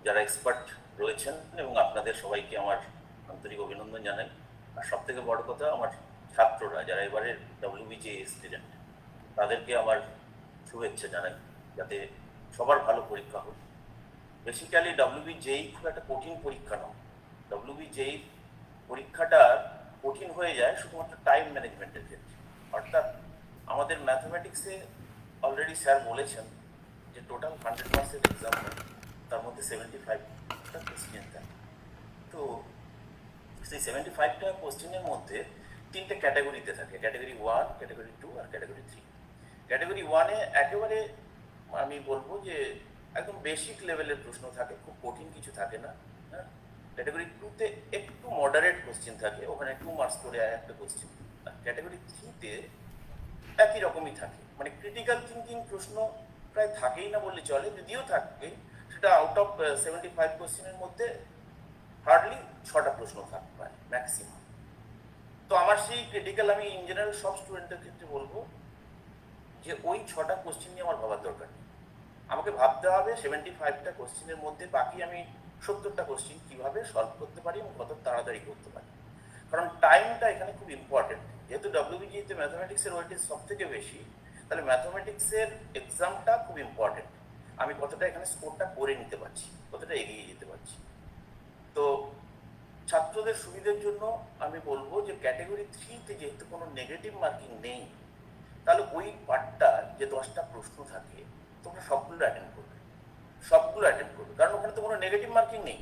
যারা এক্সপার্ট রয়েছেন এবং আপনাদের সবাইকে আমার আন্তরিক অভিনন্দন জানাই। আর সব থেকে বড় কথা, আমার ছাত্ররা যারা এবারে ডব্লিউবিজে স্টুডেন্ট, তাদেরকে আমার শুভেচ্ছা জানাই, যাতে সবার ভালো পরীক্ষা হোক। বেসিক্যালি ডব্লিউবিজেই খুব একটা কঠিন পরীক্ষা নয়। ডব্লিউবিজেই পরীক্ষাটা কঠিন হয়ে যায় শুধুমাত্র টাইম ম্যানেজমেন্টের ক্ষেত্রে। অর্থাৎ আমাদের ম্যাথমেটিক্সে অলরেডি স্যার বলেছেন যে টোটাল 100 মার্কসের এক্সাম হয়, তার মধ্যে 75টা কোশ্চেন থাকে। তো সেই 75টা কোশ্চেনের মধ্যে তিনটে ক্যাটাগরিতে থাকে, ক্যাটাগরি 1, ক্যাটাগরি 2 আর ক্যাটাগরি 3। ক্যাটাগরি 1-এ একেবারে আমি বলবো যে একদম বেসিক লেভেলের প্রশ্ন থাকে, খুব কঠিন কিছু থাকে না। হ্যাঁ, ক্যাটাগরি 2-তে একটু মডারেট কোশ্চেন থাকে, ওখানে 2 মার্কস করে একটা কোশ্চেন। আর ক্যাটাগরি 3-তে একই রকমই থাকে, মানে ক্রিটিক্যাল থিঙ্কিং প্রশ্ন প্রায় থাকেই না বললে চলে, যদিও থাকে সেটা আউট অফ 75 কোশ্চেনের মধ্যে হার্ডলি 6টা প্রশ্ন থাকতে পারে ম্যাক্সিমাম। তো আমার সেই ক্রিটিক্যাল, আমি ইন জেনারেল সব স্টুডেন্টের ক্ষেত্রে বলবো যে ওই 6টা কোশ্চেন নিয়ে আমার ভাবার দরকার নেই। আমাকে ভাবতে হবে 75টা কোশ্চেনের মধ্যে বাকি আমি 70টা কোশ্চেন কিভাবে সলভ করতে পারি এবং কত তাড়াতাড়ি করতে পারি। কারণ টাইমটা এখানে খুব ইম্পর্টেন্ট। যেহেতু ডব্লিউবিজিতে ম্যাথমেটিক্সের ওয়েটেজ সব থেকে বেশি, তাহলে ম্যাথমেটিক্সের এক্সামটা খুব ইম্পর্টেন্ট। আমি কতটা এখানে স্কোরটা করে নিতে পারছি, কতটা এগিয়ে যেতে পারছি। তো ছাত্রদের সুবিধার জন্য আমি বলবো যে ক্যাটাগরি 3-তে যেহেতু কোনো নেগেটিভ মার্কিং নেই, তাহলে ওই পার্টটা যে 10টা প্রশ্ন থাকে তোমরা সবগুলো অ্যাটেন্ড করবে, সবগুলো অ্যাটেন্ড করবে, কারণ ওখানে তো কোনো নেগেটিভ মার্কিং নেই।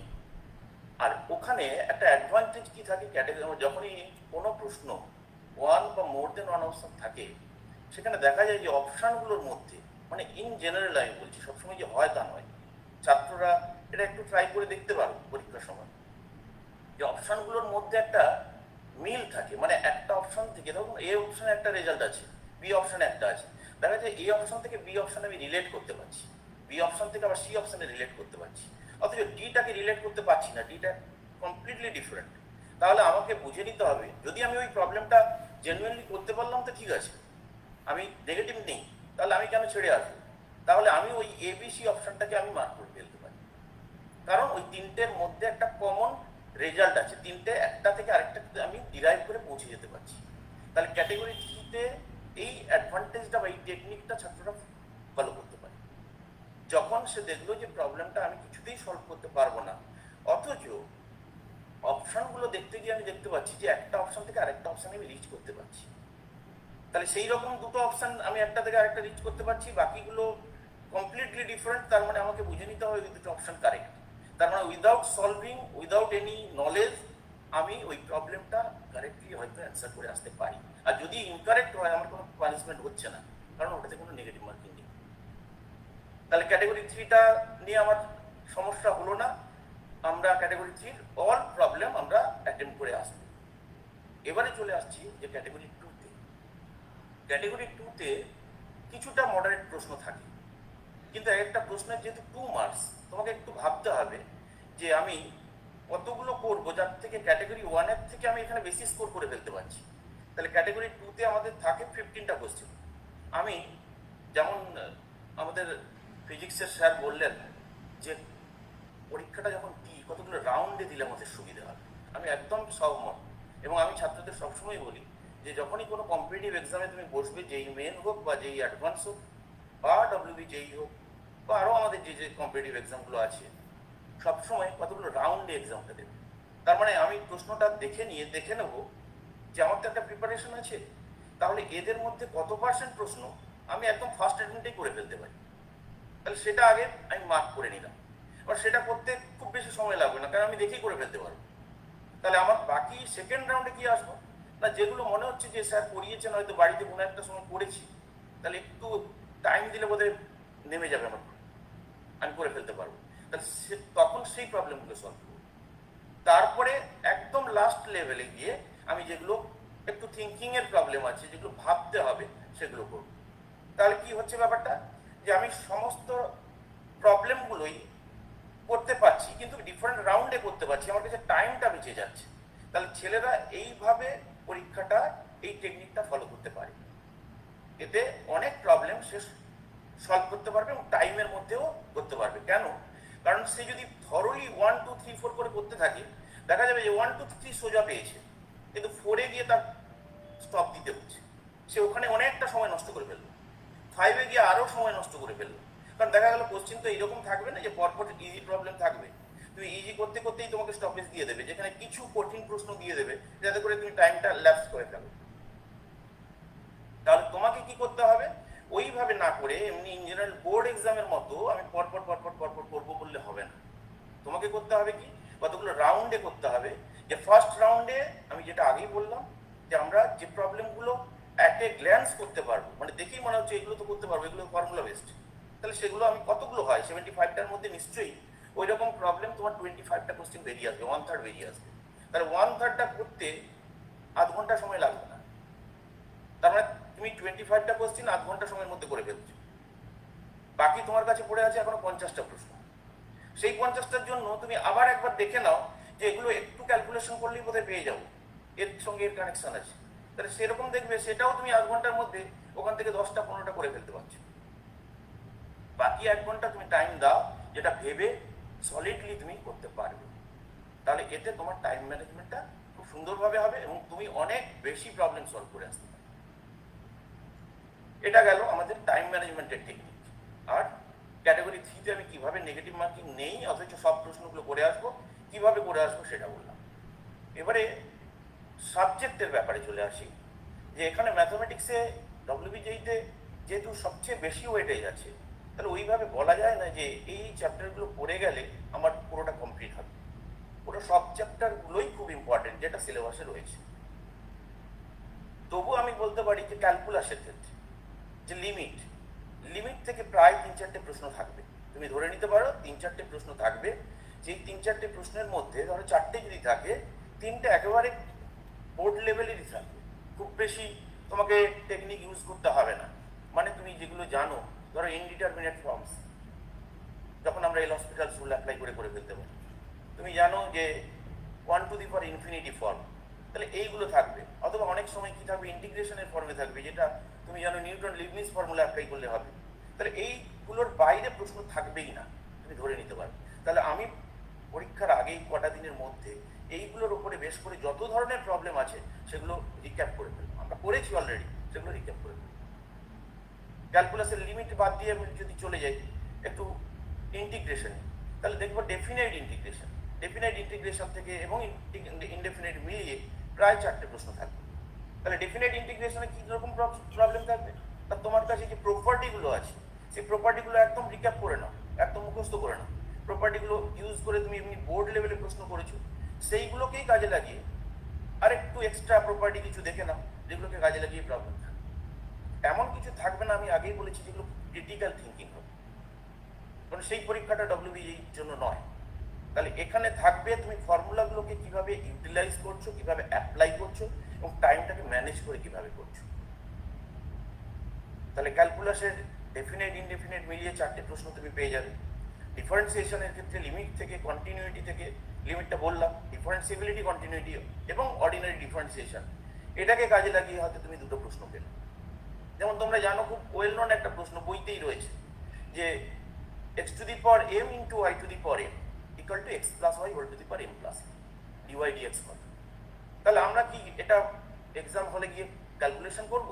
আর ওখানে একটা অ্যাডভান্টেজ কি থাকে, ক্যাটাগরি যখনই কোনো প্রশ্ন 1 বা মোর দেন 1 অপশন থাকে, সেখানে দেখা যায় যে অপশানগুলোর মধ্যে, মানে ইন জেনারেল আমি বলছি, সবসময় যে হয় তা নয়, ছাত্ররা এটা একটু ট্রাই করে দেখতে পারো পরীক্ষার সময়, যে অপশানগুলোর মধ্যে একটা মিল থাকে। মানে একটা অপশন থেকে, ধরুন এ অপশানে একটা রেজাল্ট আছে, বি অপশানে একটা আছে, দেখা যায় এ অপশন থেকে বি অপশানে আমি রিলেট করতে পারছি, বি অপশন থেকে আবার সি অপশানে রিলেট করতে পারছি, অথচ ডিটাকে রিলেট করতে পারছি না, ডিটা কমপ্লিটলি ডিফারেন্ট। তাহলে আমাকে বুঝে নিতে হবে, যদি আমি ওই প্রবলেমটা জেনুইনলি করতে পারলাম তো ঠিক আছে, আমি নেগেটিভ নেই, তাহলে আমি কেন ছেড়ে আসবো? তাহলে আমি ওই এবিসি অপশনটাকে আমি মার্ক করে ফেলতে পারি, কারণ ওই তিনটের মধ্যে একটা কমন রেজাল্ট আছে, তিনটে একটা থেকে আরেকটা আমি ডিরাইভ করে পৌঁছে যেতে পারছি। তাহলে ক্যাটাগরি 3-তে এই অ্যাডভান্টেজটা বা এই টেকনিকটা ছাত্ররা ফলো করতে পারে। যখন সে দেখলো যে প্রবলেমটা আমি কিছুতেই সলভ করতে পারবো না, অথচ অপশনগুলো দেখতে গিয়ে আমি দেখতে পাচ্ছি যে একটা অপশন থেকে আরেকটা অপশন আমি রিচ করতে পারছি, তাহলে সেই রকম দুটো অপশন আমি একটা থেকে আরেকটা রিচ করতে পারছি, বাকিগুলো কমপ্লিটলি ডিফারেন্ট, তার মানে আমাকে বুঝে নিতে হবে ওই দুটো অপশন কারেক্ট। তার মানে without solving, without any knowledge, আমি ওই প্রবলেমটা কারেক্টলি হয়তো অ্যান্সার করে আসতে পারি। আর যদি ইনকারেক্ট হয়, আমার কোনো পানিশমেন্ট হচ্ছে না, কারণ ওটাতে কোনো নেগেটিভ মার্কিং নেই। তাহলে ক্যাটাগরি 3টা নিয়ে আমার সমস্যা হলো না, আমরা ক্যাটাগরি 3-র অল প্রবলেম আমরা অ্যাটেম্প করে আসবো। এবারে চলে আসছি যে ক্যাটাগরি 2-তে। ক্যাটাগরি 2-তে কিছুটা মডারেট প্রশ্ন থাকে, কিন্তু একটা প্রশ্নের যেহেতু 2 মার্কস, তোমাকে একটু ভাবতে হবে যে আমি কতগুলো করবো যার থেকে ক্যাটাগরি 1-এর থেকে আমি এখানে বেশি স্কোর করে ফেলতে পারছি। তাহলে ক্যাটাগরি 2-তে আমাদের থাকে 15টা কোশ্চেন। আমি যেমন আমাদের ফিজিক্সের স্যার বললেন যে পরীক্ষাটা যখন দিই কতগুলো রাউন্ডে দিলে আমাদের সুবিধা হবে, আমি একদম সহমত। এবং আমি ছাত্রদের সবসময় বলি যে যখনই কোনো কম্পিটিটিভ এক্সামে তুমি বসবে, যেই মেন হোক বা যেই অ্যাডভান্স হোক বা ডব্লিউবি যেই হোক বা আরও আমাদের যে যে কম্পিটিটিভ এক্সামগুলো আছে, সবসময় কতগুলো রাউন্ডে এক্সামটা দেবে। তার মানে আমি প্রশ্নটা দেখে নিয়ে দেখে নেব যে আমার তো একটা প্রিপারেশন আছে, তাহলে এদের মধ্যে কত পার্সেন্ট প্রশ্ন আমি একদম ফার্স্ট অ্যাটেম্পটেই করে ফেলতে পারি, তাহলে সেটা আগে আমি মার্ক করে নিলাম। এবার সেটা করতে খুব বেশি সময় লাগবে না, কারণ আমি দেখেই করে ফেলতে পারবো। তাহলে আমার বাকি সেকেন্ড রাউন্ডে কি আসবো না, যেগুলো মনে হচ্ছে যে স্যার পড়িয়েছেন, হয়তো বাড়িতে কোনো একটা সময় পড়েছি, তাহলে একটু টাইম দিলে বোধহয় নেমে যাবে আমার, আমি করে ফেলতে পারবো। তাহলে তখন সেই প্রবলেমগুলো সলভ করবো। তারপরে একদম লাস্ট লেভেলে গিয়ে আমি যেগুলো একটু থিঙ্কিং এর প্রবলেম আছে, যেগুলো ভাবতে হবে, সেগুলো করবো। তাহলে কি হচ্ছে ব্যাপারটা, যে আমি সমস্ত প্রবলেমগুলোই করতে পারছি, কিন্তু ডিফারেন্ট রাউন্ডে করতে পারছি, আমার কাছে টাইমটা বেঁচে যাচ্ছে। তাহলে ছেলেরা এইভাবে পরীক্ষাটা, এই টেকনিকটা ফলো করতে পারে, এতে অনেক প্রবলেম সে সলভ করতে পারবে এবং টাইমের মধ্যেও করতে পারবে। কেন? কারণ সে যদি থরলি 1 2 3 4 করে করতে থাকে, দেখা যাবে যে 1 2 3 সোজা পেয়েছে, কিন্তু 4-এ গিয়ে তার স্টপ দিতে হচ্ছে, সে ওখানে অনেকটা সময় নষ্ট করে ফেললো। 5-এ গিয়ে আরও সময় নষ্ট করে ফেললো, কারণ দেখা গেল কোশ্চেন তো এইরকম থাকবে না যে পরপর ইজি প্রবলেম থাকবে, তুমি ইজি করতে করতেই তোমাকে স্টপেজ দিয়ে দেবে, যেখানে কিছু কঠিন প্রশ্ন দিয়ে দেবে যাতে করে তুমি টাইমটা ল্যাপস করে ফেলো। তাহলে তোমাকে কি করতে হবে, ওইভাবে না করে এমনি ইন জেনারেল বোর্ড এক্সামের মতো আমি পরপর পরপর পরপর করবো বললে হবে না। তোমাকে করতে হবে কি, কতগুলো রাউন্ডে করতে হবে। যে ফার্স্ট রাউন্ডে আমি যেটা আগেই বললাম, যে আমরা যে প্রবলেমগুলো অ্যাট এ গ্ল্যান্স করতে পারবো, মানে দেখেই মনে হচ্ছে এগুলো তো করতে পারবো, এগুলো ফর্মুলা বেসড, তাহলে সেগুলো আমি কতগুলো হয় 75টার মধ্যে নিশ্চয়ই ওই রকম প্রবলেম তোমার 25টা কোশ্চেন বেরিয়ে আসবে, 1/3 বেরিয়ে আসবে। তাহলে 1/3টা করতে আধ ঘন্টা সময় লাগবে না, তার মানে তুমি 25টা কোশ্চেন আধ ঘন্টা সময়ের মধ্যে করে ফেলছো। বাকি তোমার কাছে পড়ে আছে এখনো 50টা প্রশ্ন। সেই 50টার জন্য তুমি আবার একবার দেখে নাও যে এগুলো একটু ক্যালকুলেশন করলেই বোধহয় পেয়ে যাবো, এর সঙ্গে এর কানেকশন আছে, তাহলে সেরকম দেখবে সেটাও তুমি আধ ঘন্টার মধ্যে ওখান থেকে 10টা 15টা করে ফেলতে পারছো। বাকি 1 ঘন্টা তুমি টাইম দাও যেটা ভেবে সলিডলি তুমি করতে পারবে, তাহলে এতে তোমার টাইম ম্যানেজমেন্টটা খুব সুন্দরভাবে হবে এবং তুমি অনেক বেশি প্রবলেম সলভ করে আসতে পারবে। এটা গেল আমাদের টাইম ম্যানেজমেন্টের টেকনিক। আর ক্যাটাগরি 3-তে আমি কিভাবে নেগেটিভ মার্কিং নেই অথচ সব প্রশ্নগুলো করে আসবো, কিভাবে করে আসবো সেটা বললাম। এবারে সাবজেক্টের ব্যাপারে চলে আসি, যে এখানে ম্যাথমেটিক্সে ডব্লিউবিজেইতে যেহেতু সবচেয়ে বেশি ওয়েটেজ আছে, তাহলে ওইভাবে বলা যায় না যে এই চ্যাপ্টারগুলো পড়ে গেলে আমার পুরোটা কমপ্লিট হবে। পুরো সব চ্যাপ্টারগুলোই খুব ইম্পর্টেন্ট যেটা সিলেবাসে রয়েছে। তবু আমি বলতে পারি যে ক্যালকুলাসের ক্ষেত্রে যে লিমিট থেকে প্রায় 3-4টে প্রশ্ন থাকবে, তুমি ধরে নিতে পারো 3-4টে প্রশ্ন থাকবে। যেই 3-4টে প্রশ্নের মধ্যে ধরো 4টে যদি থাকে, 3টে একেবারে বোর্ড লেভেলেরই থাকবে, খুব বেশি তোমাকে টেকনিক ইউজ করতে হবে না। মানে তুমি যেগুলো জানো, ধরো ইনডিটারমিনেট ফর্মস যখন আমরা এল হসপিটাল রুল অ্যাপ্লাই করে ফেলতে পারি, তুমি জানো যে 1 two the power infinity form, তাহলে এইগুলো থাকবে। অথবা অনেক সময় কি থাকবে, ইন্টিগ্রেশনের ফর্মে থাকবে, যেটা তুমি জানো নিউটন লিবনিজ ফর্মুলা অ্যাপ্লাই করলে হবে। তাহলে এইগুলোর বাইরে প্রশ্ন থাকবেই না, তুমি ধরে নিতে পারবে। তাহলে আমি পরীক্ষার আগেই কটা দিনের মধ্যে এইগুলোর উপরে বেশ করে যত ধরনের প্রবলেম আছে সেগুলো রিক্যাপ করে ফেলবো, আমরা করেছি অলরেডি, সেগুলো রিক্যাপ করে ফেলবো। ক্যালকুলাসের লিমিট বাদ দিয়ে আমি যদি চলে যাই একটু ইন্টিগ্রেশনে, তাহলে দেখবো ডেফিনাইট ইন্টিগ্রেশন থেকে এবং ইনডেফিনাইট মিলিয়ে প্রায় 4টে প্রশ্ন থাকবে। তাহলে ডেফিনাইট ইন্টিগ্রেশনে কি রকম প্রবলেম থাকবে, তা তোমার কাছে যে প্রপার্টিগুলো আছে সেই প্রপার্টিগুলো একদম রিক্যাপ করে নাও, একদম মুখস্থ করে নাও। প্রপার্টিগুলো ইউজ করে তুমি এমনি বোর্ড লেভেলে প্রশ্ন করেছো, সেইগুলোকেই কাজে লাগিয়ে আর একটু এক্সট্রা প্রপার্টি কিছু দেখে নাও, যেগুলোকে কাজে লাগিয়ে প্রবলেম থাকবে। এমন কিছু থাকবে না, আমি আগেই বলেছি, যেগুলো ক্রিটিক্যাল থিঙ্কিং হবে, কারণ সেই পরীক্ষাটা ডব্লিউবিজির জন্য নয়। তাহলে এখানে থাকবে তুমি ফর্মুলাগুলোকে কিভাবে ইউটিলাইজ করছো, কিভাবে অ্যাপ্লাই করছো এবং টাইমটাকে ম্যানেজ করে কিভাবে করছো। তাহলে ক্যালকুলাসের ডেফিনেট ইনডেফিনেট মিলিয়ে 4টে প্রশ্ন তুমি পেয়ে যাবে। ডিফারেন্সিয়েশনের ক্ষেত্রে লিমিট থেকে কন্টিনিউইটি থেকে, লিমিটটা বললাম, ডিফারেন্সিবিলিটি কন্টিনিউইটি এবং অর্ডিনারি ডিফারেন্সিয়েশন, এটাকে কাজে লাগিয়ে হয়তো তুমি 2টো প্রশ্ন পেলে। যেমন তোমরা জানো খুব ওয়েল নোন একটা প্রশ্ন বইতেই রয়েছে যে x to the power m into y to the power m equal to x plus y whole to the power m plus dy dx কত। তাহলে আমরা কি এটা এক্সাম হলে গিয়ে ক্যালকুলেশন করব?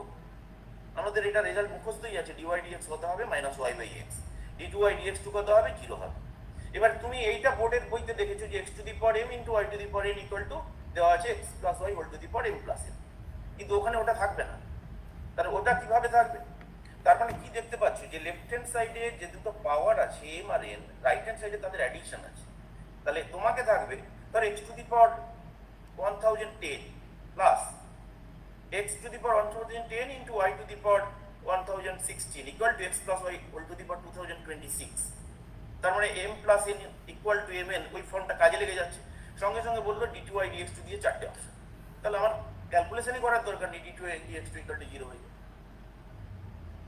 আমাদের এটা রেজাল্ট মুখস্থই আছে, dy dx কত হবে minus y by x, d2y dx কত হবে 0 হবে। এবার তুমি এইটা বোর্ডের বইতে দেখেছো যে x to the power m into y to the power n equal to দেওয়া আছে x plus y whole to the power m plus n, কিন্তু ওখানে ওটা থাকবে না। তাহলে ওটা কিভাবে থাকবে? তার মানে কি দেখতে পাচ্ছ যে লেফট হ্যান্ড সাইডে যে দুটো পাওয়ার আছে m আর n, রাইট হ্যান্ড সাইডে তাদের অ্যাডিশন আছে। তাহলে তোমাকে থাকবে ধর x to the power 1010 plus x to the power 1010 into y to the power 1016 equal to x plus y whole to the power 2026। তার মানে m plus n equal to mn, ওই ফর্মটা কাজে লেগে যাচ্ছে। সঙ্গে সঙ্গে বললো d2y dx2 দিয়ে 4টে অপশন, তাহলে আমার ক্যালকুলেশনই করার দরকার নেই, d2y dx2 equal to 0 হয়ে যাবে।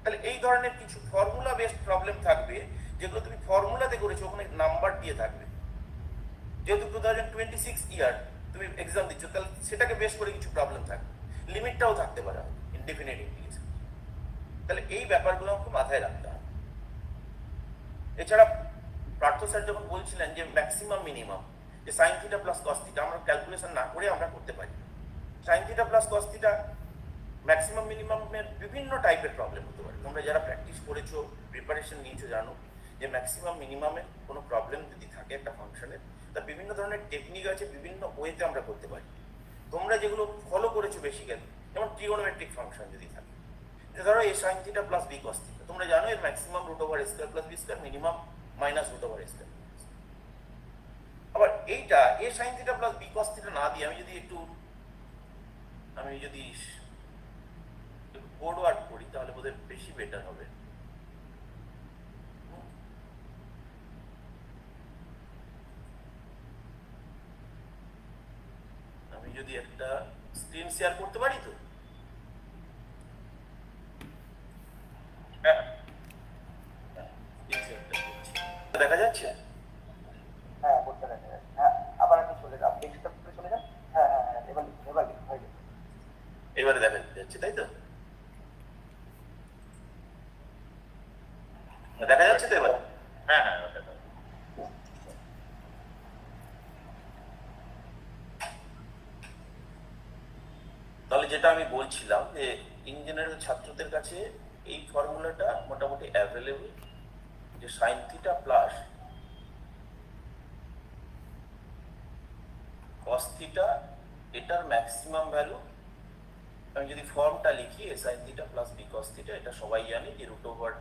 তাহলে এই ধরনের কিছু ফর্মুলা বেসড প্রবলেম থাকবে, যেগুলো তুমি ফর্মুলাতে করেছো, ওখানে নাম্বার দিয়ে থাকবে। যেহেতু 2026 ইয়ার তুমি এক্সাম দিচ্ছ, তাহলে সেটাকে বেস করে কিছু প্রবলেম থাকবে, লিমিটটাও থাকতে পারে ইনডেফিনিট ইন্টিগ্রেশন। তাহলে এই ব্যাপারগুলো আমাকে মাথায় রাখতে হবে। এছাড়া পার্থ স্যার যখন বলছিলেন যে ম্যাক্সিমাম মিনিমাম, যে sine theta plus cos theta আমরা ক্যালকুলেশন না করে আমরা করতে পারি। Sine theta plus cos theta maximum মিনিমামের বিভিন্ন টাইপের প্রবলেম হতে পারে। তোমরা যারা প্র্যাকটিস করেছো, প্রিপারেশন নিয়েছো, জানো যে ম্যাক্সিমাম মিনিমামের কোনো প্রবলেম যদি থাকে একটা ফাংশনের, তা বিভিন্ন ধরনের টেকনিক আছে, বিভিন্ন ওয়েতে আমরা করতে পারি। তোমরা যেগুলো ফলো করেছো বেসিক্যালি, যেমন ট্রিগোনোমেট্রিক ফাংশন যদি থাকে, ধরো a sine theta plus b cos theta, তোমরা জানো এর maximum root over square plus b square, minimum minus root over square. আবার এইটা a sine theta plus b cos theta না দিয়ে আমি যদি বোর্ড ওয়ার্ক করি তাহলে বোধহয় বেশি বেটার হবে। আমি যদি একটা স্ক্রিন শেয়ার করতে পারি তো, হ্যাঁ দেখা যাচ্ছে? হ্যাঁ করতে দেখা যাচ্ছে। হ্যাঁ আবার আপনি চলে যান, ডেস্কটপে চলে যান। হ্যাঁ হ্যাঁ হ্যাঁ, এবার হয়ে গেছে। এবারে দেখা যাচ্ছে তাই তো? দেখা যাচ্ছে তো এবার? হ্যাঁ হ্যাঁ তাহলে যেটা আমি বলছিলাম যে ইন জেনারেল ছাত্রদের কাছে এই ফর্মুলাটা মোটামুটি অ্যাভেলেবল, যে sine theta plus cos theta, এটার ম্যাক্সিমাম ভ্যালু আমি যদি ফর্মটা লিখি a sine theta plus b cos theta, এটা সবাই জানি যে root over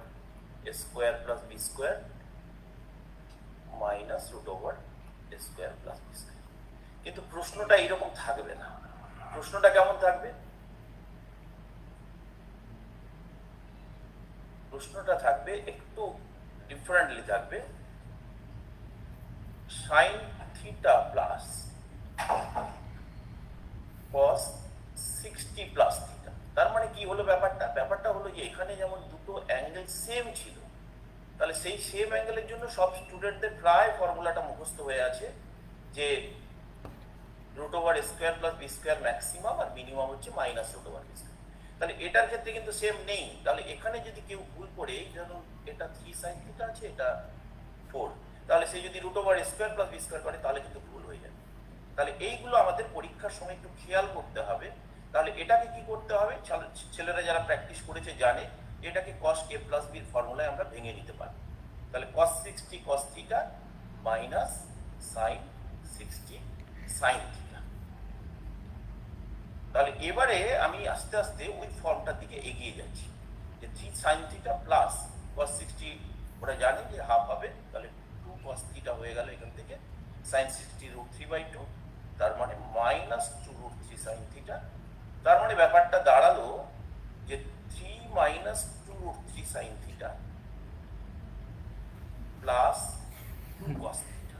a square plus b square minus root over a square plus b square. কিন্তু প্রশ্নটা এইরকম থাকবে না। প্রশ্নটা কেমন থাকবে? প্রশ্নটা থাকবে একটু ডিফারেন্টলি থাকবে, সাইন থিটা প্লাস কস 60 প্লাস থিটা। তার মানে কি হলো ব্যাপারটা? ব্যাপারটা হলো যে এখানে যেমন দুটো অ্যাঙ্গেল সেম ছিল, তাহলে সেই সেম অ্যাঙ্গেলের জন্য সব স্টুডেন্টদের প্রায় ফর্মুলাটা মুখস্থ হয়ে আছে যে root over square plus b square maximum, আর মিনিমাম হচ্ছে minus root over b square. তাহলে এটার ক্ষেত্রে কিন্তু সেম নেই। তাহলে এখানে যদি কেউ ভুল করে, ধরুন এটা 3 সাইন থিটা আছে, এটা 4, তাহলে সে যদি root over square plus b square করে তাহলে কিন্তু ভুল হয়ে যাবে। তাহলে এইগুলো আমাদের পরীক্ষার সময় একটু খেয়াল করতে হবে। তাহলে এটাকে কি করতে হবে? ছেলেরা যারা প্র্যাকটিস করেছে জানে এটাকে কস এ প্লাস বির ফর্মুলায় আমরা ভেঙে নিতে পারি। তাহলে কস 60 cos theta minus sine 60 sine theta. তাহলে এবারে আমি আস্তে আস্তে ওই ফর্মটার দিকে এগিয়ে যাচ্ছি, যে 3 সাইন থিটা প্লাস কস 60, ওরা জানে যে হাফ হবে, তাহলে 2 কস থিটা হয়ে গেল এখান থেকে, সাইন 60 রুট 3/2, তার মানে মাইনাস 2 রুট 3 সাইন থিটা। তার মানে ব্যাপারটা দাঁড়ালো যে 3 minus 2 root 3 sine theta plus 2 cos theta.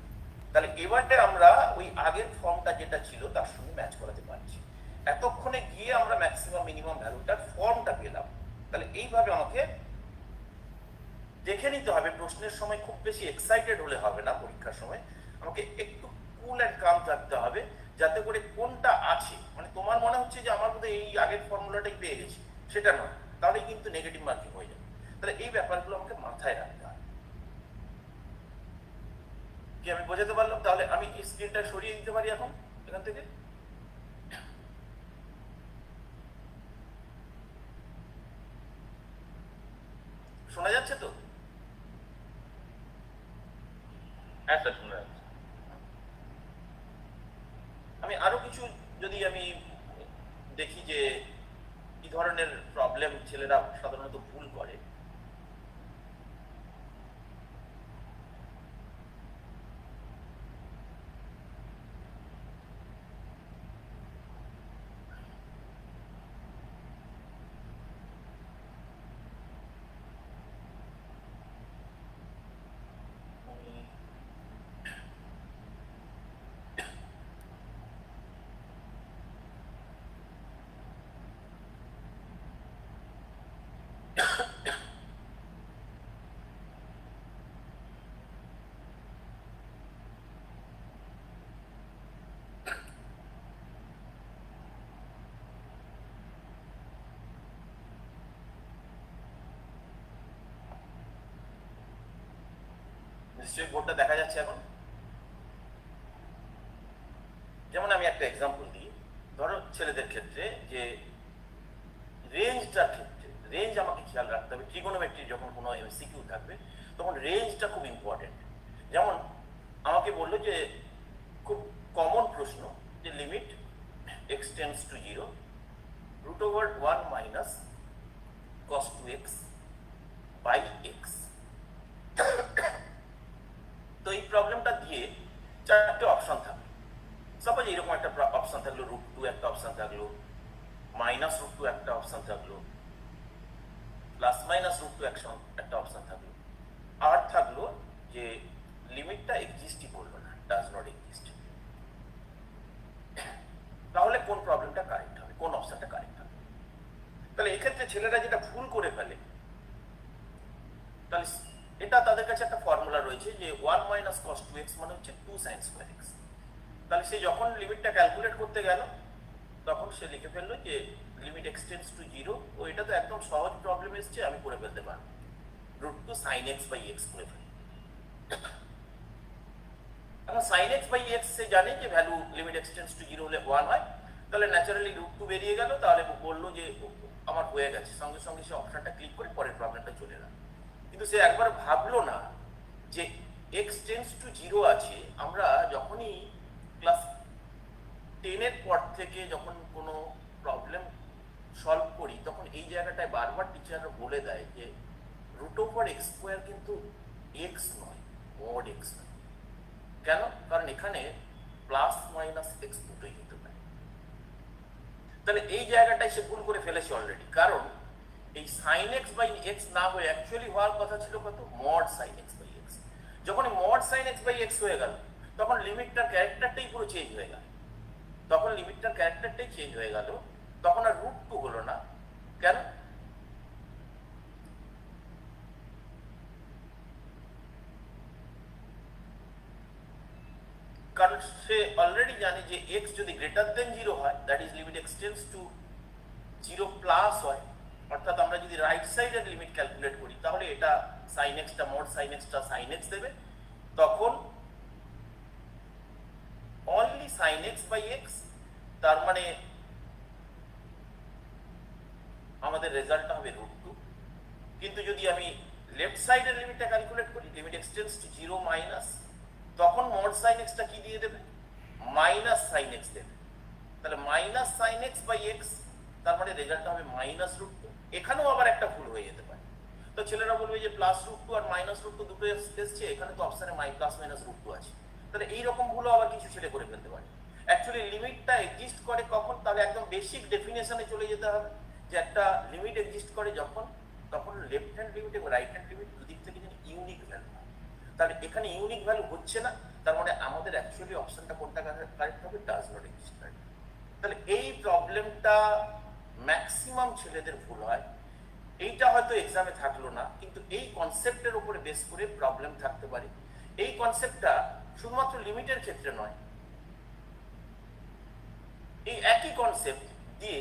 তাহলে এবারে আমরা ওই আগের ফর্মটা যেটা ছিল তার সঙ্গে ম্যাচ করাতে পারছি। এতক্ষণে গিয়ে আমরা ম্যাক্সিমাম মিনিমাম ভ্যালুটার ফর্মটা পেলাম। তাহলে এইভাবে আমাকে দেখে নিতে হবে। প্রশ্নের সময় খুব বেশি এক্সাইটেড হলে হবে না, পরীক্ষার সময় আমাকে একটু কুল অ্যান্ড কাম থাকতে হবে, যাতে করে কোনটা আছে, মানে তোমার মনে হচ্ছে যে আমার মধ্যে এই আগের ফর্মুলাটাই পেয়ে গেছি, সেটা নয়, তাহলে কিন্তু নেগেটিভ মার্কিং হয়ে যাবে। তাহলে এই ব্যাপারগুলো আমাকে মাথায় রাখতে হবে। কি আমি বোঝাতে পারলাম? তাহলে আমি স্ক্রিনটা সরিয়ে দিতে পারি এখন এখান থেকে। শোনা যাচ্ছে তো? হ্যাঁ স্যার শুনে যাচ্ছে। আমি আরো কিছু যদি আমি দেখি যে কি ধরনের প্রবলেম ছেলেরা সাধারণত ভুল করে। নিশ্চয়ই বোর্ডটা দেখা যাচ্ছে এখন। যেমন আমি একটা এক্সাম্পল দিই, ধরো ছেলেদের ক্ষেত্রে যে রেঞ্জটার ক্ষেত্রে রেঞ্জ আমাকে খেয়াল রাখতে হবে। ট্রিগোনোমেট্রি যখন কোনো এমসিকিউ থাকবে তখন রেঞ্জটা খুব ইম্পর্টেন্ট। যেমন আমাকে বললো যে খুব কমন প্রশ্ন যে limit x tends to 0 root over 1 minus cos 2x by x. তো এই প্রবলেমটা দিয়ে চারটে অপশন থাকবে। সাপোজ এরকম একটা অপশন থাকলো, √2 একটা অপশন থাকলো, -√2 একটা অপশন থাকলো, +-√2 একটা অপশন থাকলো, আর থাকলো যে লিমিটটা এক্সিস্টই করলো না, ডাজ নট এক্সিস্ট। তাহলে কোন প্রবলেমটা কারেক্ট হবে, কোন অপশনটা কারেক্ট হবে? তাহলে এক্ষেত্রে ছেলেরা যেটা ভুল করে ফেলে, তাহলে এটা তাদের কাছে একটা ফর্মুলা রয়েছে যে 1 মাইনাস cos 2x মানে হচ্ছে 2 sin square x। তাহলে সে যখন লিমিটটা ক্যালকুলেট করতে গেল তখন সে লিখে ফেললো যে লিমিট এক্স টেন্ডস টু 0, ও এটা তো একদম সহজ প্রবলেম এসছে, আমি করে ফেলতে পারবো, √2 sin x বাই x করে ফেলি। এখন sin x বাই x সে জানে যে value limit x tends to 0 হলে 1 হয়, তাহলে ন্যাচারালি √2 বেরিয়ে গেল। তাহলে বললো যে আমার হয়ে গেছে, সঙ্গে সঙ্গে সে অপশনটা ক্লিক করে পরের প্রবলেমটা চলে গেল। কিন্তু সে একবার ভাবলো না যে এক্স টেন্ডস টু 0 আছে। আমরা যখনই ক্লাস 10-এর পর থেকে যখন কোনো প্রবলেম সলভ করি তখন এই জায়গাটায় বারবার টিচাররা বলে দেয় যে √x² কিন্তু x নয়, mod x নয়। কেন? কারণ এখানে প্লাস মাইনাস এক্স দুটোই হতে পারে। তাহলে এই জায়গাটায় সে ভুল করে ফেলেছে অলরেডি, কারণ এই sin x বাই x না হয়ে অ্যাকচুয়ালি হওয়ার কথা ছিল কত, mod sin x by x। যখন mod sin x by x হয়ে গেল তখন লিমিটটার ক্যারেক্টারটাই পুরো চেঞ্জ হয়ে গেল। তখন আর √2 হলো না। কেন? কারণ সে অলরেডি জানে যে x যদি গ্রেটার দেন 0 হয়, that is limit x tends to 0 plus হয়, অর্থাৎ আমরা যদি রাইট সাইডের লিমিট ক্যালকুলেট করি তাহলে এটা sin x টা mod sin x টা sin x দেবে। তখন only sin x by x, তার মানে আমাদের রেজাল্টটা হবে √2। কিন্তু যদি আমি লেফট সাইডের লিমিটটা ক্যালকুলেট করি, limit x tends to 0 minus, তখন mod sin x টা কি দিয়ে দেবে, মাইনাস sin x দেবে। তাহলে minus sin x by x, তার মানে রেজাল্টটা হবে -√2। এখানেও আবার একটা ভুল হয়ে যেতে পারে। তো ছেলেরা বলবে যে +√2 আর -√2 দুটো এসছে, এখানে তো অপশনে +-√2 আছে। তাহলে এইরকম ভুলও আবার কিছু ছেলে করে ফেলতে পারে। অ্যাকচুয়ালি লিমিটটা এক্সিস্ট করে কখন, তাহলে একদম বেসিক ডেফিনেশনে চলে যেতে হবে যে একটা লিমিট এক্সিস্ট করে তখন লেফট হ্যান্ড লিমিট এবং রাইট হ্যান্ড লিমিট দুদিক থেকে যেন ইউনিক ভ্যালু হয়। তাহলে এখানে ইউনিক ভ্যালু হচ্ছে না, তার মানে আমাদের অ্যাকচুয়ালি অপশনটা কোনটা কারেক্ট হবে, ডাজ নট এক্সিস্ট। তাহলে এই প্রবলেমটা ম্যাক্সিমাম ছেলেদের ভুল হয়। এইটা হয়তো এক্সামে থাকলো না, কিন্তু এই কনসেপ্টের উপরে বেস করে প্রবলেম থাকতে পারে। এই কনসেপ্টটা শুধুমাত্র লিমিটের ক্ষেত্রে নয়, এই একই কনসেপ্ট দিয়ে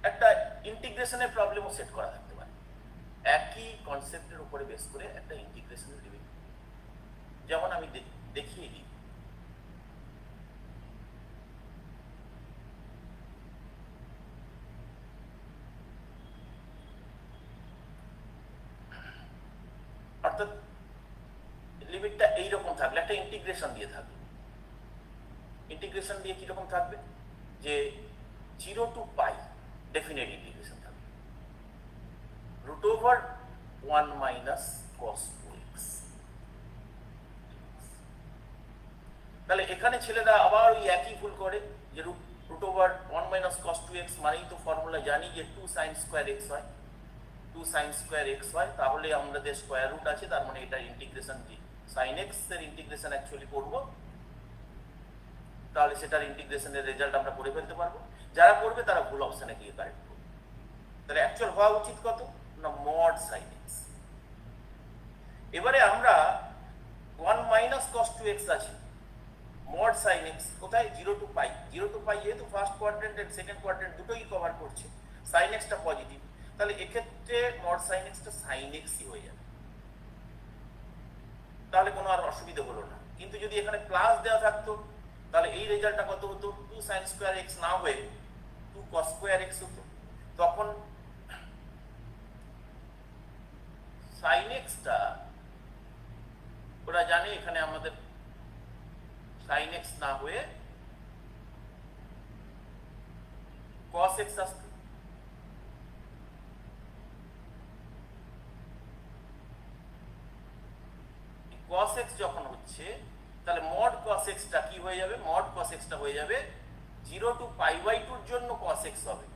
একটা ইন্টিগ্রেশনের প্রবলেমও সেট করা থাকতে পারে। একই কনসেপ্টের উপরে বেস করে একটা ইন্টিগ্রেশনের লিমিট, যেমন আমি দেখিয়ে দিই। অর্থাৎ লিমিটটা এইরকম থাকলে একটা ইন্টিগ্রেশন দিয়ে থাকবে। ইন্টিগ্রেশন দিয়ে কিরকম থাকবে, যে 0 টু পাই ডেফিনেট ইন্টিগ্রেশন থাকবে, √1 মাইনাস cos 2x। তাহলে এখানে ছেলেরা আবার ওই একই ভুল করে যে √1 মাইনাস cos 2x মানেই তো ফর্মুলা জানি যে 2 sin square x হয়, 2 sin square x হয়। তাহলে আমাদের স্কয়ার রুট আছে, তার মানে এটা ইন্টিগ্রেশন কি sin x এর ইন্টিগ্রেশন অ্যাকচুয়ালি করব, তাহলে সেটার ইন্টিগ্রেশনের রেজাল্ট আমরা করে ফেলতে পারবো। যারা করবে তারা ভুল অপশনে গিয়ে কারেক্ট করবে। তাহলে অ্যাকচুয়াল হওয়া উচিত কত না, mod sin x। এবারে আমরা 1 মাইনাস cos 2x আছে, mod sin x কোথায়, 0 টু পাই। 0 টু পাই যেহেতু first quadrant and second quadrant দুটোই কভার করছে, sin x টা পজিটিভ, তাহলে এক্ষেত্রে mod sin x টা sin x ই হয়ে যাবে। তাহলে কোনো আর অসুবিধা হলো না। কিন্তু যদি এখানে প্লাস দেওয়া থাকতো তাহলে এই রেজাল্টটা কত হতো, 2 sin স্কোয়ার এক্স না হয়ে 2 cos স্কোয়ার এক্স হতো। তখন sin এক্সটা ওরা জানে এখানে আমাদের sin এক্স না হয়ে cos এক্স আসতো। cos x যখন হচ্ছে তাহলে mod cos x টা কি হয়ে যাবে, mod cos x টা হয়ে যাবে 0 to π/2 এর জন্য cos x হবে।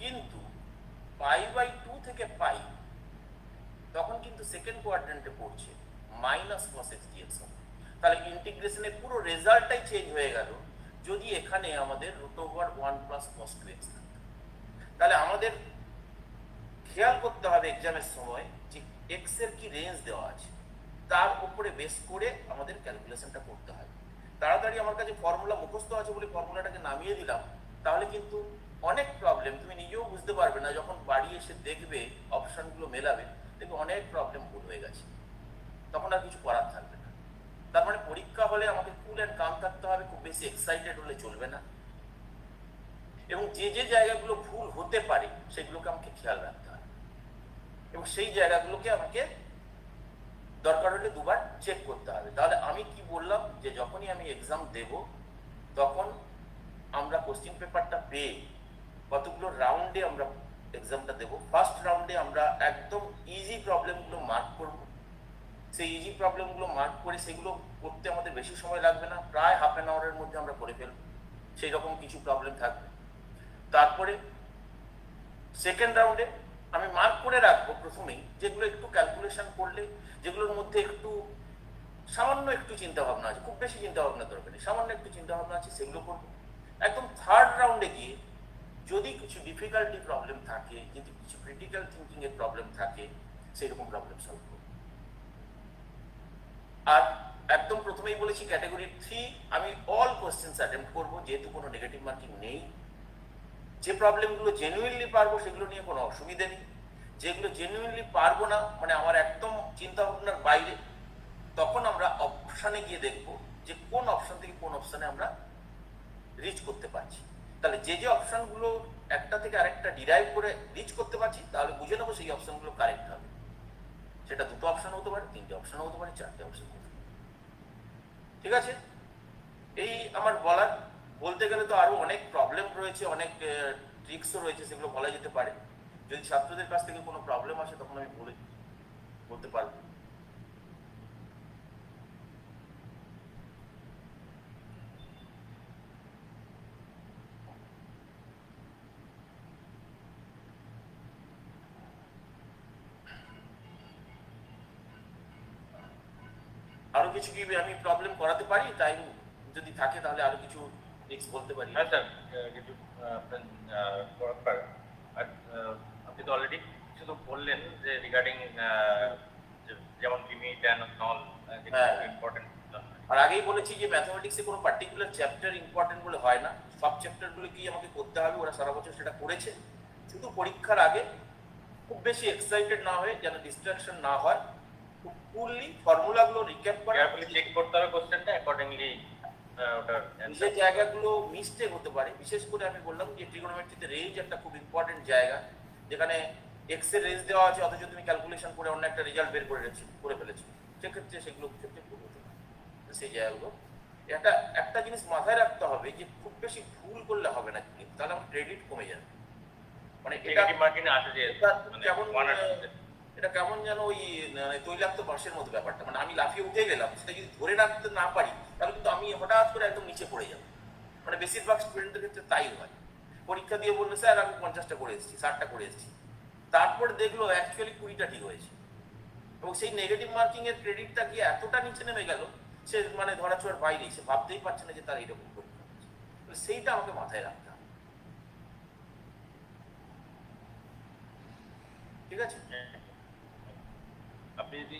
কিন্তু π/2 থেকে পাই তখন কিন্তু সেকেন্ড কোয়াড্রেন্টে পড়ছে মাইনাস cos x dx হবে। তাহলে ইন্টিগ্রেশনের পুরো রেজাল্টটাই চেঞ্জ হয়ে গেল যদি এখানে আমাদের √1 + cos 2x থাকতো। তাহলে আমাদের খেয়াল করতে হবে এক্সামের সময় যে এক্স এর কি রেঞ্জ দেওয়া আছে, তার উপরে বেস করে আমাদের ক্যালকুলেশনটা করতে হবে। তাড়াতাড়ি আমার কাছে ফর্মুলা মুখস্থ আছে বলে ফর্মুলাটাকে নামিয়ে দিলাম, তাহলে কিন্তু অনেক প্রবলেম তুমি নিজেও বুঝতে পারবে না। যখন বাড়ি এসে দেখবে অপশনগুলো মেলাবে, দেখবে অনেক প্রবলেম ভুল হয়ে গেছে, তখন আর কিছু করার থাকবে না। তার মানে পরীক্ষা হলে আমাকে কুল অ্যান্ড কাম থাকতে হবে, খুব বেশি এক্সাইটেড হলে চলবে না, এবং যে যে জায়গাগুলো ভুল হতে পারে সেগুলোকে আমাকে খেয়াল রাখতে হবে, এবং সেই জায়গাগুলোকে আমাকে দরকার হলে দুবার চেক করতে হবে। তাহলে আমি কি বললাম যে যখনই আমি এক্সাম দেব তখন আমরা কোশ্চেন পেপারটা পেয়ে কতগুলো রাউন্ডে আমরা এক্সামটা দেব। ফার্স্ট রাউন্ডে আমরা একদম ইজি প্রবলেমগুলো মার্ক করব। সেই ইজি প্রবলেমগুলো মার্ক করে সেগুলো করতে আমাদের বেশি সময় লাগবে না, প্রায় হাফ অ্যান আওয়ারের মধ্যে আমরা করে ফেলব। সেই রকম কিছু প্রবলেম থাকবে। তারপরে সেকেন্ড রাউন্ডে আমি মার্ক করে রাখবো প্রথমেই যেগুলো একটু ক্যালকুলেশন করলে, যেগুলোর মধ্যে একটু সামান্য একটু চিন্তা ভাবনা আছে, খুব বেশি চিন্তা ভাবনা দরকার নেই, সামান্য একটু চিন্তা ভাবনা আছে, সেগুলো করবো। একদম থার্ড রাউন্ডে গিয়ে যদি কিছু ডিফিকাল্টি প্রবলেম থাকে, যদি কিছু ক্রিটিক্যাল থিঙ্কিং এর প্রবলেম থাকে, সেই রকম প্রবলেম সলভ করবো। আর একদম প্রথমেই বলেছি ক্যাটাগরি 3 আমি অল কোশ্চেন্স অ্যাটেম্প্ট করবো, যেহেতু কোনো নেগেটিভ মার্কিং নেই। যে প্রবলেমগুলো জেনুইনলি পারবো সেগুলো নিয়ে কোনো অসুবিধা নেই, যেগুলো জেনুইনলি পারবো না মানে আমার একদম চিন্তা ভাবনার বাইরে, তখন আমরা অপশানে গিয়ে দেখবো যে কোন অপশন থেকে কোন অপশানে আমরা রিচ করতে পারছি। তাহলে যে যে অপশনগুলো একটা থেকে আরেকটা ডিরাইভ করে রিচ করতে পারছি, তাহলে বুঝে নেবো সেই অপশনগুলো কারেক্ট হবে। সেটা দুটো অপশন হতে পারে, তিনটে অপশন হতে পারে, চারটে অপশন হতে পারে। ঠিক আছে, এই আমার বলার। বলতে গেলে তো আরো অনেক প্রবলেম রয়েছে, অনেক ট্রিক্সও রয়েছে, সেগুলো বলা যেতে পারে। যদি ছাত্রদের কাছ থেকে কোনো প্রবলেম আসে তখন আমি বলতে পারবো। আরো কিছু কি আমি প্রবলেম করাতে পারি? টাইম যদি থাকে তাহলে আরো কিছু ট্রিক্স বলতে পারি। হ্যাঁ স্যার, কিছু আপনার করাতে পারেন। আর আপনি তো অলরেডি কিছু তো বললেন যে রিগার্ডিং যেমন লিমিট অ্যান্ড অল ইম্পর্টেন্ট। আর আগেই বলেছি যে ম্যাথমেটিক্সে কোনো পার্টিকুলার চ্যাপ্টার ইম্পর্টেন্ট বলে হয় না, সব চ্যাপ্টারগুলো কি আমাকে করতে হবে, ওরা সারা বছর সেটা করেছে। শুধু পরীক্ষার আগে খুব বেশি এক্সাইটেড না হয়ে, যেন ডিস্ট্রাকশন না হয়, খুব ফুললি ফর্মুলাগুলো রিক্যাপ করা, কেয়ারফুলি চেক করতে হবে কোশ্চেনটা, অ্যাকর্ডিংলি ওটার যে জায়গাগুলো মিস্টেক হতে পারে। বিশেষ করে আমি বললাম যে ট্রিগোনোমেট্রিতে রেঞ্জ একটা খুব ইম্পর্টেন্ট জায়গা, যেখানে এক্স এর রেঞ্জ দেওয়া আছে অথচ তুমি ক্যালকুলেশন করে অন্য একটা রেজাল্ট বের করে ফেলেছো, সেক্ষেত্রে সেগুলো ক্ষেত্রে ভুল হতে পারে। সেই জায়গাগুলো একটা জিনিস মাথায় রাখতে হবে যে খুব বেশি ভুল করলে হবে না, কিন্তু তাহলে আমার ক্রেডিট কমে যাবে। মানে এটা মার্কিনে আসে যে কেমন, এটা কেমন যেন ওই তৈলাক্ত বাঁশের মতো ব্যাপারটা, মানে আমি লাফিয়ে উঠে গেলাম, সেটা যদি ধরে রাখতে না পারি তাহলে কিন্তু আমি হঠাৎ করে একদম নিচে পড়ে যাবো। মানে বেশিরভাগ স্টুডেন্টের ক্ষেত্রে তাই হয়। পরীক্ষা দিয়ে বললো স্যার আমি 50টা করে এসেছি, 60টা করে এসেছি, তারপর দেখলো অ্যাকচুয়ালি 20টা ঠিক হয়েছে, এবং সেই নেগেটিভ মার্কিং এর ক্রেডিটটা গিয়ে এতটা নিচে নেমে গেল, সে মানে ধরাছোঁয়ার বাইরে, সে ভাবতেই পারছে না যে তার এইরকম পরীক্ষা হচ্ছে। সেইটা আমাকে মাথায় রাখতে হবে। ঠিক আছে, আপনি যদি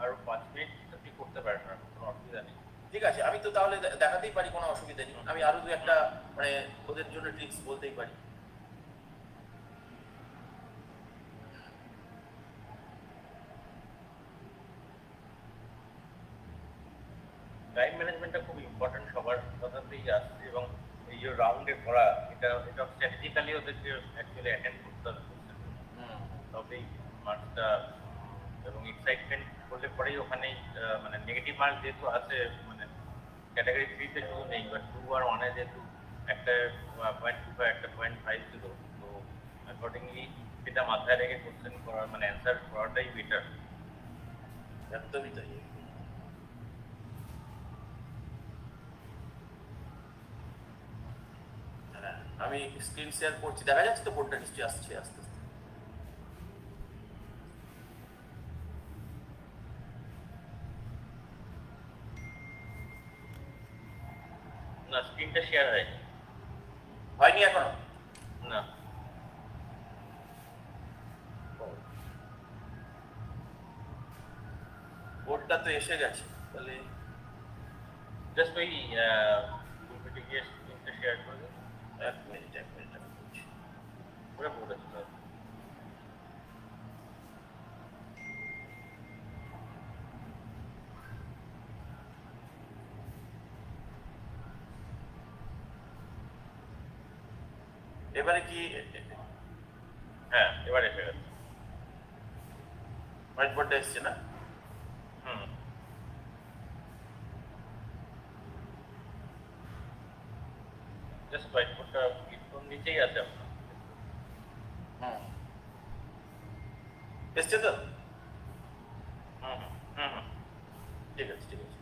আরো 5 মিনিট আপনি করতে পারেন, কোনো অসুবিধা নেই। ঠিক আছে, আমি তো তাহলে দেখাতেই পারি, কোনো অসুবিধা নেই। আমি আরো দু একটা মানে ওদের জন্য ট্রিক্স বলতেই পারি। টাইম ম্যানেজমেন্টটা খুব ইম্পর্টেন্ট সবার কথাতেই আসছে, এবং এই যে রাউন্ডে করা এটা স্ট্র্যাটেজিক্যালি ওদেরকে অ্যাকচুয়ালি অ্যাটেন্ড করতে হবে, তবেই মার্কসটা, এবং এক্সাইটমেন্ট করলে পরেই ওখানেই মানে নেগেটিভ মার্ক যেহেতু আছে, মানে ক্যাটাগরি 3-তে শুধু নেই, বাট 2 আর 1-এ যেহেতু একটা 0.25 একটা 0.5 ছিল, তো অ্যাকর্ডিংলি সেটা মাথায় রেখে কোশ্চেন করা মানে অ্যান্সার করাটাই বেটার। একদমই তাই। হ্যাঁ, আমি স্ক্রিন শেয়ার করছি, দেখা যাচ্ছে তো বোর্ডটা নিশ্চয়ই আসছে আস্তে আস্তে। না, স্ক্রিনটা শেয়ার হয়নি। হয়নি এখনো? না, বোর্ডটা তো এসে গেছে, তাহলে জাস্ট ওই গুগলে গিয়ে স্ক্রিনটা শেয়ার করে দিন, 1 মিনিট আমি করছি। পুরো বোর্ড আসতে হবে। এবারে কি হ্যাঁ, এবার এসে গেছে। হোয়াইট বোর্ডটা এসছে না? হুম, জাস্ট হোয়াইট বোর্ডটা একদম নিচেই আছে আপনার। হুম, এসছে তো? হুম হুম হুম ঠিক আছে ঠিক আছে।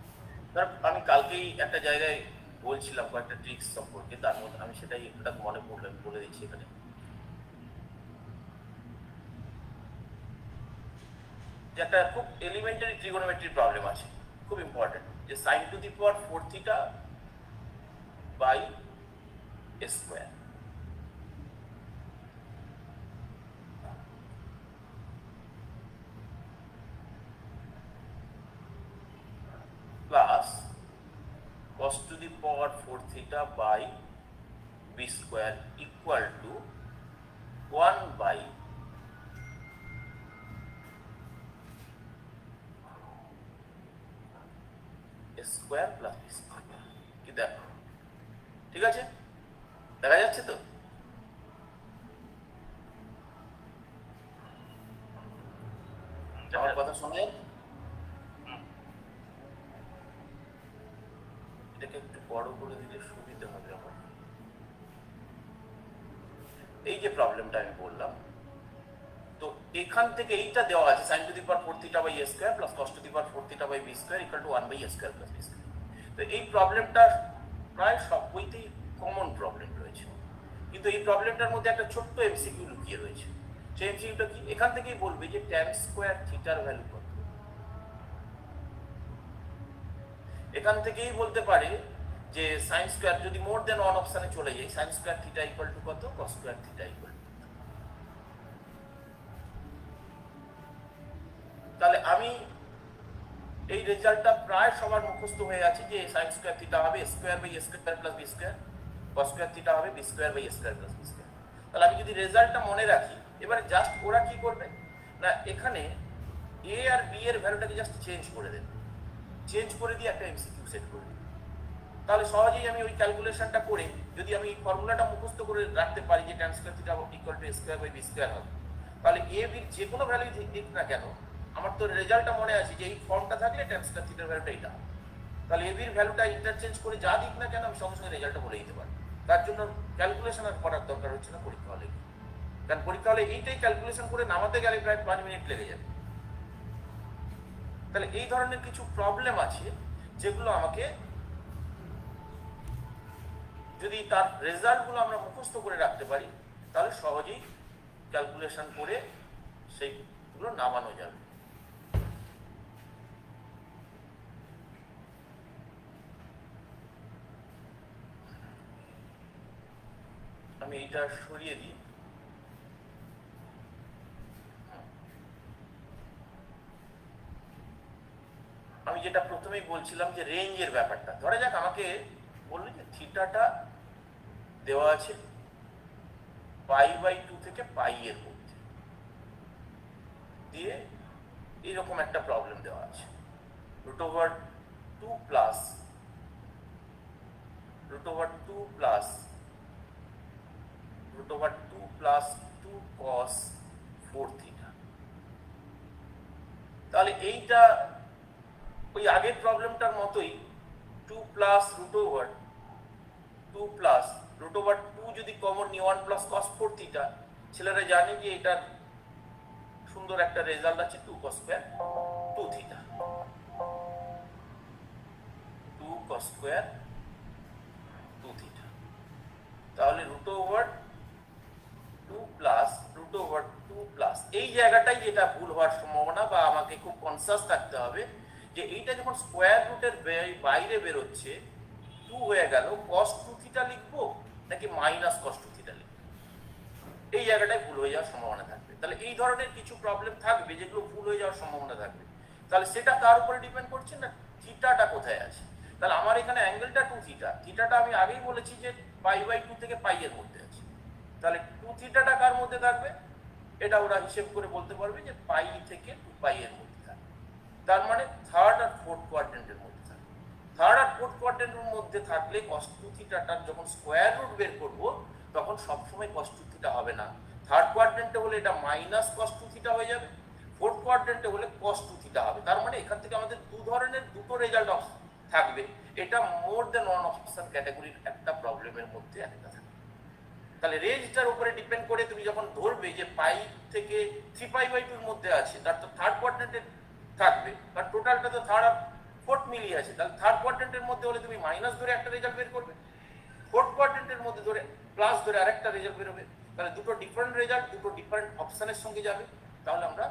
ধর আমি কালকেই একটা জায়গায় বলছিলাম কয়েকটা ট্রিক্স সম্পর্কে, তার মধ্যে আমি সেটাই হঠাৎ মনে পড়লো, আমি বলে দিচ্ছি এখানে। যে একটা খুব এলিমেন্টারি ট্রিগোনোমেট্রি প্রবলেম আছে, খুব ইম্পর্টেন্ট, যে sine to the power 4 theta by square plus cos to the power 4 theta by b square equal to 1 by square plus b square. কি দেখো, ঠিক আছে? দেখা যাচ্ছে তো? আমার কথা শুনে এটাকে একটু বড় করে দিলে সুবিধা হবে আমার। এই যে প্রবলেমটা আমি বললাম, তো এখান থেকে এইটা দেওয়া আছে sin to the power 4 theta by a square plus cos to the power 4 theta by b square equal to 1 by a square plus b square. তো এই প্রবলেমটা প্রায় সব বইতেই কমন প্রবলেম রয়েছে, কিন্তু এই প্রবলেমটার মধ্যে একটা ছোট্ট এমসিকিউ লুকিয়ে রয়েছে। সেই এমসিকিউটা কি? এখান থেকেই বলবে যে tan স্কয়ার থিটার ভ্যালু কত। এখান থেকেই বলতে পারে যে sin স্কয়ার যদি মোর দেন 1 অপশনে চলে যায়, sin square theta equal two কত, cos square theta equal two. তাহলে আমি এই রেজাল্টটা প্রায় সবার মুখস্থ হয়ে আছে যে sin স্কয়ার থিটা হবে square by a square plus b square, cos square theta হবে b square by a square plus b square. তাহলে আমি যদি রেজাল্টটা মনে রাখি, এবারে জাস্ট ওরা কি করবে না, এখানে a আর b এর ভ্যালুটাকে জাস্ট চেঞ্জ করে দেবে, চেঞ্জ করে দিয়ে একটা এমসিকিউ সেট করে দেবে। তাহলে সহজেই আমি ওই ক্যালকুলেশনটা করে যদি আমি এই ফর্মুলাটা মুখস্থ করে রাখতে পারি যে tan square theta equal to a square by b square হবে, তাহলে a b যে কোনো ভ্যালু দিক না কেন, আমার তো রেজাল্টটা মনে আছে যে এই ফর্মটা থাকলে tan স্কয়ার থিটার ভ্যালুটা এটা। তাহলে a b এর ভ্যালুটা ইন্টারচেঞ্জ করে যা দিক না কেন আমি সঙ্গে সঙ্গে রেজাল্টটা বলে দিতে পারি। তার জন্য ক্যালকুলেশন আর করার দরকার হচ্ছে না পরীক্ষা হলে, কারণ পরীক্ষা হলে এইটাই ক্যালকুলেশন করে নামাতে গেলে প্রায় 5 মিনিট লেগে যাবে। তাহলে এই ধরনের কিছু প্রবলেম আছে যেগুলো আমাকে যদি তার রেজাল্টগুলো আমরা মুখস্থ করে রাখতে পারি, তাহলে সহজেই ক্যালকুলেশন করে সেইগুলো নামানো যাবে। আমি এইটা সরিয়ে দিই। আমি যেটা প্রথমেই বলছিলাম যে রেঞ্জের ব্যাপারটা, ধরা যাক আমাকে বললো যে থিটাটা দেওয়া আছে π/2 থেকে π এর মধ্যে দিয়ে এইরকম একটা প্রবলেম দেওয়া আছে, √2 + √2 প্লাস √2 প্লাস 2 cos 4 থিটা। তাহলে এইটা ওই আগের প্রবলেমটার মতোই 2 প্লাস √2 প্লাস √2 যদি কমন নিই 1 প্লাস cos 4 থিটা, ছেলেরা জানে যে এটার সুন্দর একটা রেজাল্ট আছে 2 cos square 2 theta, 2 cos square 2 theta. তাহলে √2 প্লাস √2 প্লাস এই জায়গাটাই যেটা ভুল হওয়ার সম্ভাবনা, বা আমাকে খুব কনসাস থাকতে হবে যে এইটা যখন স্কোয়ার রুটের বাইরে বেরোচ্ছে 2 হয়ে গেল, cos 2 থিটা লিখবো নাকি মাইনাস cos 2 থিটা লিখবো, এই জায়গাটায় ভুল হয়ে যাওয়ার সম্ভাবনা থাকবে। তাহলে এই ধরনের কিছু প্রবলেম থাকবে যেগুলো ভুল হয়ে যাওয়ার সম্ভাবনা থাকবে। তাহলে সেটা কার উপরে ডিপেন্ড করছে না, থিটাটা কোথায় আছে। তাহলে আমার এখানে অ্যাঙ্গেলটা 2 থিটা, থিটাটা আমি আগেই বলেছি যে π/2 থেকে পাই এর মধ্যে আছে। তাহলে 2 থিটাটা কার মধ্যে থাকবে, এটা ওরা হিসেব করে বলতে পারবে যে পাই থেকে 2π এর মধ্যে থাকবে। তার মানে থার্ড আর ফোর্থ কোয়াড্রেন্টের মধ্যে থাকবে। থার্ড আর ফোর্থ কোয়াড্রেন্টের মধ্যে থাকলে cos 2 থিটাটার যখন স্কোয়ার রুট বের করব তখন সবসময় cos 2 থিটা হবে না। থার্ড কোয়াড্রেন্টে হলে এটা মাইনাস cos 2 থিটা হয়ে যাবে, ফোর্থ কোয়াড্রেন্টে হলে cos 2 থিটা হবে। তার মানে এখান থেকে আমাদের দু ধরনের দুটো রেজাল্ট থাকবে। এটা মোর দেন ওয়ান অপশন ক্যাটাগরির একটা প্রবলেমের মধ্যে একটা থাকবে। তাহলে রেঞ্জটার উপরে ডিপেন্ড করে তুমি যখন ধরবে যে পাই থেকে 3π/2 এর মধ্যে আছে, তার তো থার্ড কোয়াড্রেন্টে থাকবে, আর টোটালটা তো থার্ড আর ফোর্থ মিলিয়ে আছে। তাহলে থার্ড কোয়াড্রেন্টের মধ্যে হলে তুমি মাইনাস ধরে একটা রেজাল্ট বের করবে, ফোর্থ কোয়াড্রেন্টের মধ্যে ধরে প্লাস ধরে আরেকটা রেজাল্ট বেরোবে। তাহলে দুটো ডিফারেন্ট রেজাল্ট দুটো ডিফারেন্ট অপশনের সঙ্গে যাবে। তাহলে আমরা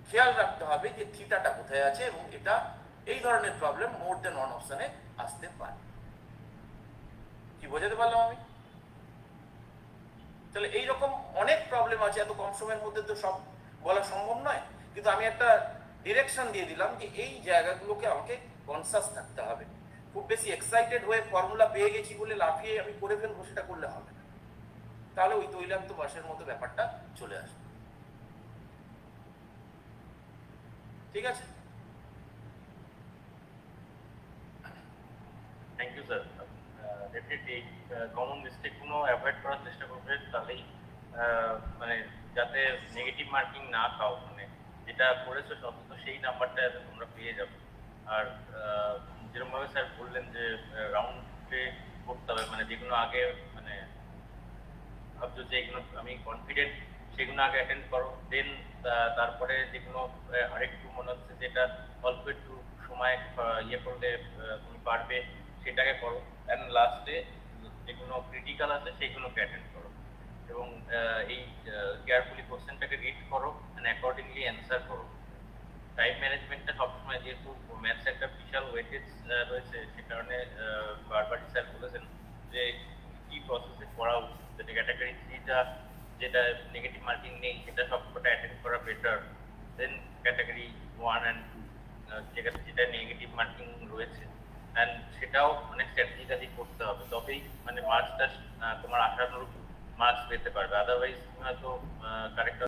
খেয়াল রাখতে হবে যে থিটাটা কোথায় আছে, এবং এটা এই ধরনের প্রবলেম মোর দেন ওয়ান অপশনে আসতে পারে। কি বোঝাতে পারলাম আমি? তাহলে এইরকম অনেক প্রবলেম আছে, এত কম সময়ের মধ্যে তো সব বলা সম্ভব নয়, কিন্তু আমি একটা ডিরেকশন দিয়ে দিলাম যে এই জায়গাগুলোকে আমাকে কনসাস থাকতে হবে। খুব বেশি এক্সাইটেড হয়ে ফর্মুলা পেয়ে গেছি বলে লাফিয়ে আমি করে ফেলবো সেটা করলে হবে না, তাহলে ওই তৈলাক্ত বাসের মতো ব্যাপারটা চলে আসবে। ঠিক আছে, thank you sir. Definitely common মিস্টেকগুলো অ্যাভয়েড করার চেষ্টা করবে, তাহলেই মানে যাতে নেগেটিভ মার্কিং না খাও, মানে যেটা করেছো অন্তত সেই নাম্বারটা যাতে তোমরা পেয়ে যাবে। আর যেরকমভাবে স্যার বললেন যে রাউন্ডে করতে হবে, মানে যেগুলো আগে মানে ভাবছো যে এগুলো আমি কনফিডেন্ট, সেগুলো আগে অ্যাটেন্ড করো, দেন তারপরে যেগুলো আরেকটু মনে হচ্ছে যেটা অল্প একটু সময় ইয়ে করলে তুমি পারবে সেটাকে করো, অ্যান্ড লাস্টে যেগুলো ক্রিটিক্যাল আছে সেগুলোকে অ্যাটেন্ড করো, এবং এই কেয়ারফুলি কোশ্চেনটাকে রিড করো অ্যান্ড অ্যাকর্ডিংলি অ্যান্সার করো। টাইম ম্যানেজমেন্টটা সবসময়, যেহেতু ম্যাথস একটা বিশাল ওয়েটেজ রয়েছে, সে কারণে বারবারই স্যার বলেছেন যে কি প্রসেসে পড়া উচিত, যেটা ক্যাটাগরি 3টা যেটা নেগেটিভ মার্কিং নেই সেটা সবকটা অ্যাটেন্ড করা বেটার, দেন ক্যাটাগরি 1 অ্যান্ড 2 যেটা নেগেটিভ মার্কিং রয়েছে, অ্যান্ড সেটাও অনেক স্ট্র্যাটেজিক্যালি করতে হবে, তবেই মানে মার্কসটা তোমার আশানুরূপ মার্কস পেতে পারবে। আদারওয়াইজ তুমি হয়তো কারেক্ট